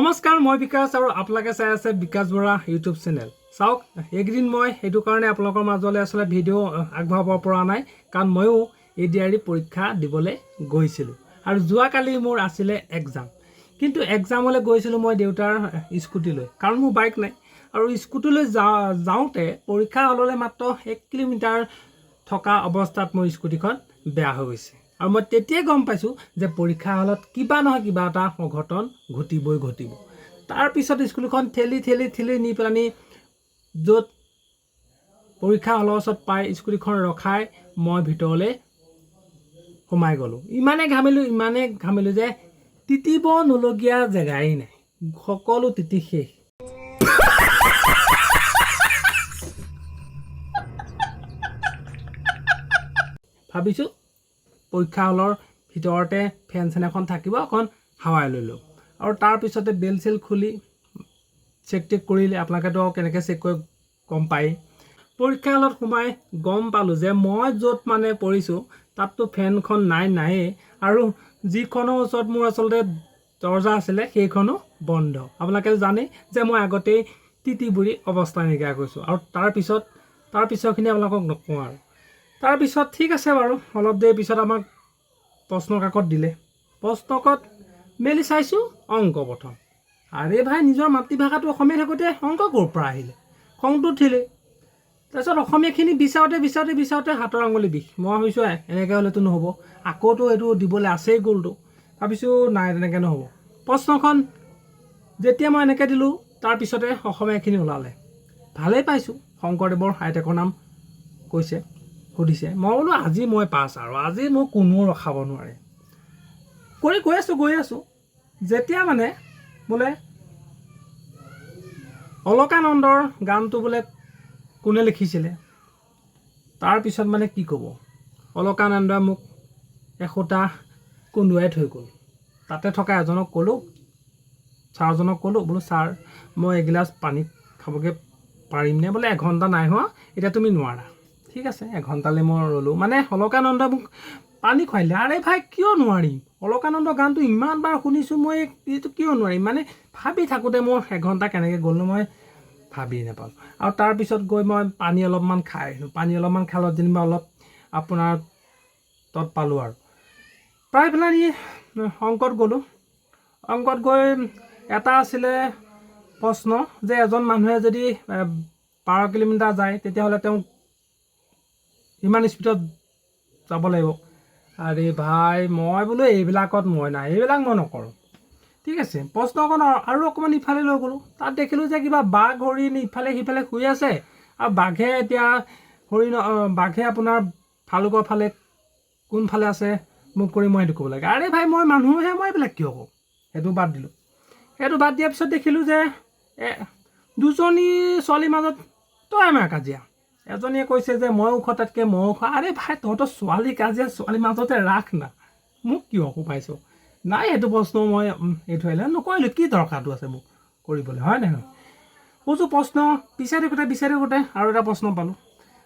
নমস্কাৰ মই বিকাশ আৰু আপোনালোকে চাই আছে বিকাশ বৰা ইউটিউব চেনেল চাওক একদিন মই সেইটো কাৰণে আপোনালোকৰ মাজলৈ আসলে ভিডিঅ' আগবঢ়াব পৰা নাই কাৰণ ময়ো এডিআৰই পৰীক্ষা দিবলৈ গৈছিলোঁ আৰু যোৱাকালি মোৰ আছিলে এক্সাম কিন্তু এক্সামলৈ গৈছিলোঁ মই দেউতাৰ স্কুটি লৈ কাৰণ মোৰ বাইক নাই আৰু স্কুটি লৈ যাওঁতে পৰীক্ষা হললৈ মাত্ৰ 1 কিলোমিটাৰ থকা অৱস্থাত মোৰ স্কুটিখন বেয়া হৈ গৈছে আৰু মই তেতিয়াই গম পাইছোঁ যে পৰীক্ষা হলত কিবা নহয় কিবা এটা অঘটন ঘটিব তাৰ পিছত স্কুলখন ঠেলি নি পেলানি য'ত পৰীক্ষা হলৰ ওচৰত পাই স্কুটিখন ৰখাই মই ভিতৰলৈ সোমাই গ'লোঁ ইমানে ঘামিলোঁ যে তিতিব নলগীয়া জেগাই নাই সকলো তিতি শেষ ভাবিছোঁ পৰীক্ষা হলৰ ভিতৰতে ফেন এখন থাকিব অকণ হাৱাই ললোঁ আৰু তাৰ পিছতে বেল চেল খুলি চেক কৰিলে আপোনালোকেতো কেনেকৈ চেক কৰি গম পায় পৰীক্ষা হলত সোমাই গম পালোঁ যে মই য'ত মানে পৰিছোঁ তাততো ফেনখন নায়েই আৰু যিখনৰ ওচৰত মোৰ আচলতে দৰজা আছিলে সেইখনো বন্ধ আপোনালোকে জানে যে মই আগতেই তিতি বুঢ়ী অৱস্থা নাইকিয়া কৰিছোঁ আৰু তাৰ পিছৰখিনি আপোনালোকক নকওঁ আৰু তাৰপিছত ঠিক আছে বাৰু অলপ দেৰি পিছত আমাক প্ৰশ্ন কাকত দিলে প্ৰশ্ন কাকত মেলি চাইছোঁ অংক প্ৰথম আৰে ভাই নিজৰ মাতৃভাষাটো অসমীয়া থাকোঁতে অংক ক'ৰ পৰা আহিলে খংটো উঠিলে তাৰপিছত অসমীয়াখিনি বিচাৰোঁতে হাতৰ আঙুলি বিষ মই ভাবিছোঁ এনেকৈ হ'লেতো নহ'ব আকৌতো এইটো দিবলৈ আছেই গ'লটো ভাবিছোঁ নাই তেনেকৈ নহ'ব প্ৰশ্নখন যেতিয়া মই এনেকৈ দিলোঁ তাৰপিছতে অসমীয়াখিনি ওলালে ভালেই পাইছোঁ শংকৰদেৱৰ আইতাকৰ নাম কৈছে সুধিছে মই বোলো আজি মই পাছ আৰু আজি মোক কোনো ৰখাব নোৱাৰে গৈ আছোঁ যেতিয়া মানে বোলে অলকানন্দৰ গানটো বোলে কোনে লিখিছিলে তাৰপিছত মানে কি ক'ব অলকানন্দই মোক এশোটা কন্দুৱাই থৈ গ'ল তাতে থকা এজনক ক'লোঁ ছাৰজনক ক'লোঁ বোলো ছাৰ মই এগিলাচ পানী খাবগৈ পাৰিমনে বোলে এঘণ্টা নাই হোৱা এতিয়া তুমি নোৱাৰা ঠিক আছে এঘণ্টালৈ মই ৰ'লোঁ মানে অলকানন্দই মোক পানী খুৱাইলে আৰে ভাই কিয় নোৱাৰিম অলকানন্দ গানটো ইমান বাৰ শুনিছোঁ মই এইটো কিয় নোৱাৰিম মানে ভাবি থাকোঁতে মোৰ এঘণ্টা কেনেকৈ গ'ল মই ভাবি নাপালোঁ আৰু তাৰপিছত গৈ মই পানী অলপমান খাই আহিলোঁ পানী অলপমান খালত যেনিবা অলপ আপোনাৰ তত পালোঁ আৰু প্ৰায় পেলাই অংকত গ'লোঁ অংকত গৈ এটা আছিলে প্ৰশ্ন যে এজন মানুহে যদি 12 কিলোমিটাৰ যায় তেতিয়াহ'লে তেওঁ ইমান স্পীডত যাব লাগিব আৰে ভাই মই বোলো এইবিলাকত মই নাই এইবিলাক মই নকৰোঁ ঠিক আছে প্ৰশ্নখন আৰু অকণমান ইফালে লৈ গ'লোঁ তাত দেখিলোঁ যে কিবা বাঘ হৰিণ ইফালে সিফালে শুই আছে আৰু বাঘে এতিয়া বাঘে আপোনাৰ ভালুকৰ ফালে কোনফালে আছে মোক কৰি মই সেইটো ক'ব লাগে আৰে ভাই মই মানুহহে মই এইবিলাক কিয় কওঁ সেইটো বাদ দিলোঁ সেইটো বাদ দিয়াৰ পিছত দেখিলোঁ যে দুজনী ছোৱালীৰ মাজত তই আমাৰ কাজিয়া এজনীয়ে কৈছে যে মই ওখ তাতকৈ মই ওখ আৰে ভাই তহঁতৰ ছোৱালী কাজিয়া ছোৱালীৰ মাজতে ৰাখ না মোক কিয় সোমাইছ নাই সেইটো প্ৰশ্ন মই এইটো আহিলে নকৰিলোঁ কি দৰকাৰটো আছে মোক কৰিবলৈ হয় নহয় কৈছোঁ প্ৰশ্ন বিচাৰি থাকোঁতে আৰু এটা প্ৰশ্ন পালোঁ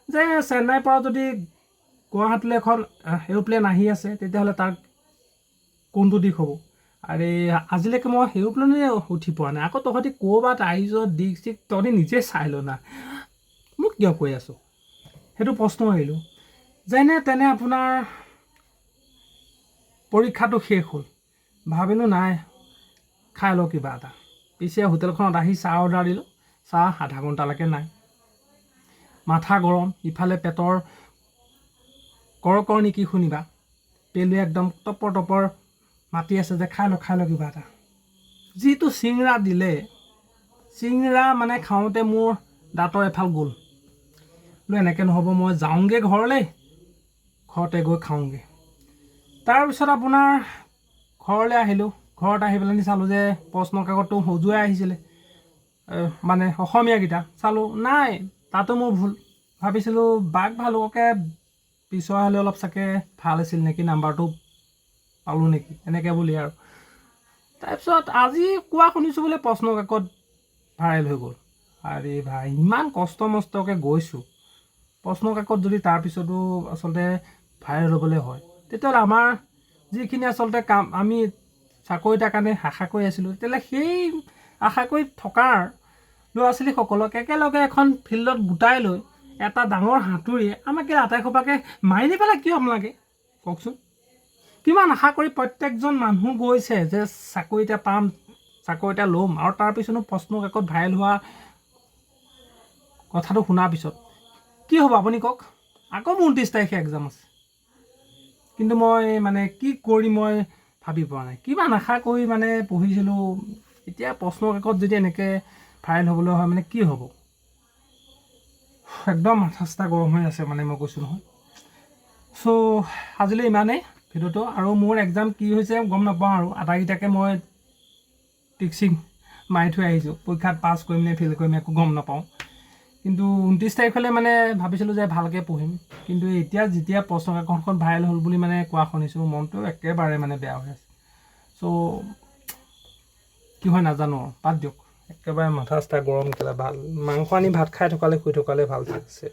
যে চেন্নাইৰ পৰা যদি গুৱাহাটীলৈ এখন এৰোপ্লেন আহি আছে তেতিয়াহ'লে তাৰ কোনটো দিশ হ'ব আৰে আজিলৈকে মই এৰোপ্লেনে উঠি পোৱা নাই আকৌ তহঁতি ক'ৰবাত আহিছ দিশ চিক তহঁতি নিজে চাই ল না মোক কিয় কৈ আছোঁ সেইটো প্ৰশ্ন আহিলোঁ যেনে তেনে আপোনাৰ পৰীক্ষাটো শেষ হ'ল ভাবিলোঁ নাই খাই লওঁ কিবা এটা পিছে হোটেলখনত আহি চাহ অৰ্ডাৰ দিলোঁ চাহ আধা ঘণ্টালৈকে নাই মাথা গৰম ইফালে পেটৰ কৰ নেকি শুনিবা পেলুৱে একদম টপৰ মাতি আছে যে খাই লওঁ কিবা এটা যিটো চিংৰা দিলে চিংৰা মানে খাওঁতে মোৰ দাঁতৰ এফাল গ'ল এনেকৈ নহ'ব মই যাওঁগৈ ঘৰতে গৈ খাওঁগৈ তাৰপিছত আপোনাৰ ঘৰলৈ আহিলোঁ ঘৰত আহি পেলাই চালোঁ যে প্ৰশ্ন কাকতটো সজুৱাই আহিছিলে মানে অসমীয়াকেইটা চালোঁ নাই তাতো মোৰ ভুল ভাবিছিলোঁ বাঘ ভালুককে পিছুৱাই হ'লে অলপ চাগে ভাল আছিল নেকি নাম্বাৰটো পালোঁ নেকি এনেকৈ বুলি আৰু তাৰপিছত আজি কোৱা শুনিছোঁ বোলে প্ৰশ্ন কাকত ভাইৰেল হৈ গ'ল আৰে ভাই ইমান কষ্টমষ্টকৈ গৈছোঁ প্ৰশ্ন কাকত যদি তাৰপিছতো আচলতে ভাইৰেল হ'বলৈ হয় তেতিয়াহ'লে আমাৰ যিখিনি আচলতে কাম আমি চাকৰি এটাৰ কাৰণে আশা কৰি আছিলোঁ, তেতিয়াহ'লে সেই আশা কৰি থকাৰ ল'ৰা ছোৱালীসকলক একেলগে এখন ফিল্ডত গোটাই লৈ এটা ডাঙৰ হাতুৰিয়ে আমাক আটাইসোপাকে মাৰি নি পেলাই কিয় লাগে কওকচোন। কিমান আশা কৰি প্ৰত্যেকজন মানুহ গৈছে যে চাকৰি এটা পাম, চাকৰি এটা ল'ম, আৰু তাৰপিছতো প্ৰশ্ন কাকত ভাইৰেল হোৱা কথাটো শুনাৰ পিছত কি হ'ব আপুনি কওক। আকৌ 29 তাৰিখে এক্সাম আছে, কিন্তু মই মানে কি কৰি মই ভাবি পোৱা নাই। কিমান আশা কৰি মানে পঢ়িছিলোঁ, এতিয়া প্ৰশ্ন কাকত যদি এনেকৈ ভাইৰেল হ'বলৈ হয় মানে কি হ'ব। একদম মাথা চাথা গৰম হৈ আছে মানে, মই কৈছোঁ নহয়। চ' আজিলৈ ইমানেই ভিডিঅ'টো, আৰু মোৰ এক্সাম কি হৈছে গম নাপাওঁ, আৰু আটাইকেইটাকে মই টিকচিং মাৰি থৈ আহিছোঁ। পৰীক্ষাত পাছ কৰিম নে ফেইল কৰিম একো গম নাপাওঁ, কিন্তু 29 তাৰিখলৈ মানে ভাবিছিলোঁ যে ভালকৈ পঢ়িম, কিন্তু এতিয়া যেতিয়া প্ৰশ্ন কাকতখন ভাইৰেল হ'ল বুলি মানে কোৱা শুনিছোঁ, মনটো একেবাৰে মানে বেয়া হৈ আছে। চ' কি হয় নাজানো, বাদ দিয়ক, একেবাৰে মাথা চাথা গৰম কেলা। ভাল মাংস আনি ভাত খাই থকালে শুই থকালে ভাল থাকছে।